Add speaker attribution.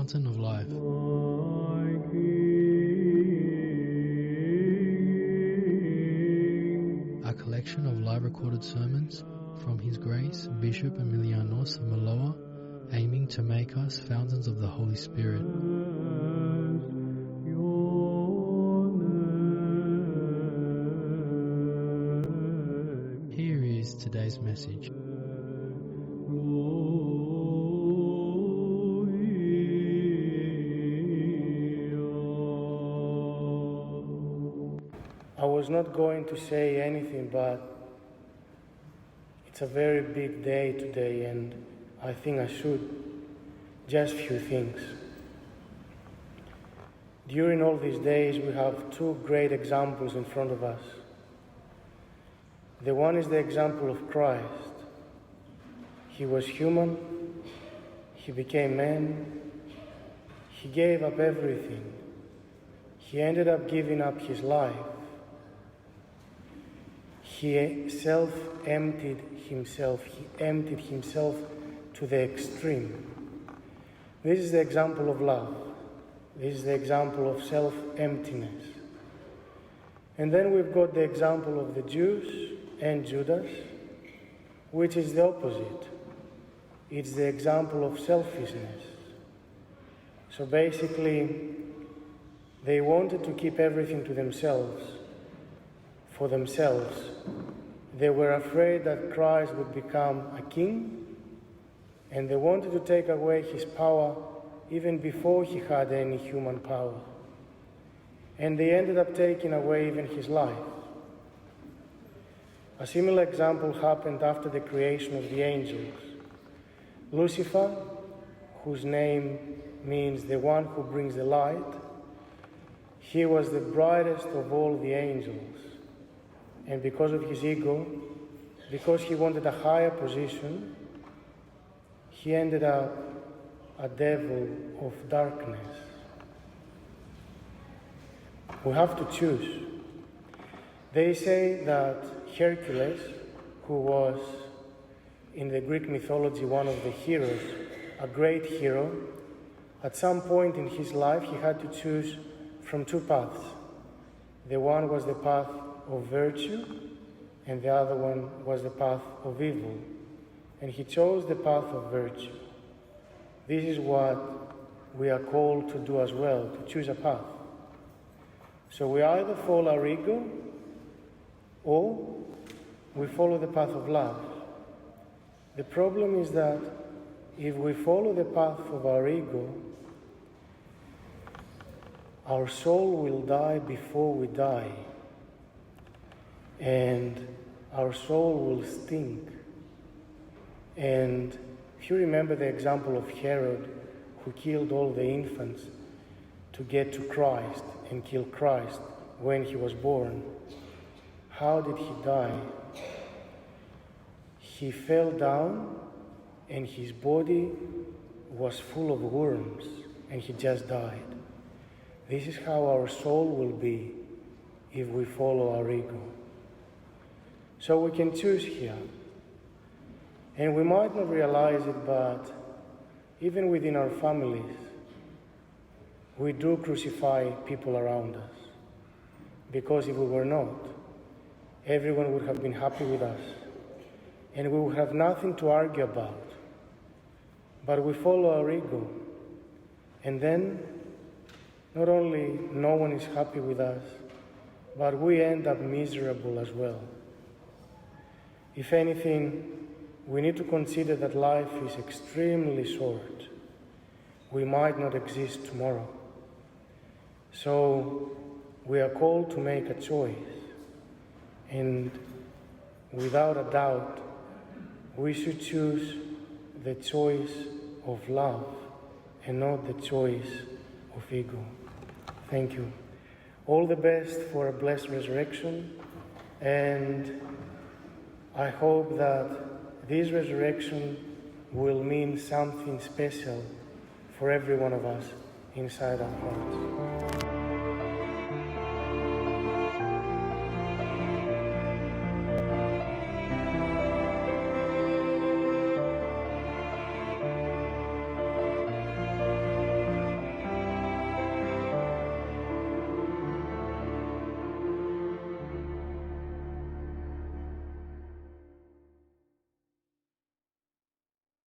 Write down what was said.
Speaker 1: fountain of life. A collection of live recorded sermons from His Grace Bishop Emilianos of Maloa, aiming to make us fountains of the Holy Spirit. Here is today's message.
Speaker 2: I was not going to say anything, but it's a very big day today, and I think I should. Just few things. During all these days, we have two great examples in front of us. The one is the example of Christ. He was human, He became man, He gave up everything. He ended up giving up His life. He self-emptied Himself. He emptied Himself to the extreme. This is the example of love. This is the example of self-emptiness. And then we've got the example of the Jews and Judas, which is the opposite. It's the example of selfishness. So basically, they wanted to keep everything to themselves, for themselves. They were afraid that Christ would become a king, and they wanted to take away His power even before He had any human power. And they ended up taking away even His life. A similar example happened after the creation of the angels. Lucifer, whose name means the one who brings the light, he was the brightest of all the angels. And because of his ego, because he wanted a higher position, he ended up a devil of darkness. We have to choose. They say that Hercules, who was in the Greek mythology one of the heroes, a great hero, at some point in his life he had to choose from two paths. The one was the path of virtue, and the other one was the path of evil. And he chose the path of virtue. This is what we are called to do as well, to choose a path. So we either follow our ego, or we follow the path of love. The problem is that if we follow the path of our ego, our soul will die before we die, and our soul will stink. And if you remember the example of Herod, who killed all the infants to get to Christ and kill Christ when he was born, how did he die? He fell down and his body was full of worms and he just died. This is how our soul will be if we follow our ego. So we can choose here. And we might not realize it, but even within our families, we do crucify people around us. Because if we were not, everyone would have been happy with us, and we would have nothing to argue about. But we follow our ego, and then not only no one is happy with us, but we end up miserable as well. If anything, we need to consider that life is extremely short. We might not exist tomorrow. So we are called to make a choice. And without a doubt, we should choose the choice of love and not the choice of ego. Thank you. All the best for a blessed resurrection, and I hope that this resurrection will mean something special for every one of us inside our hearts.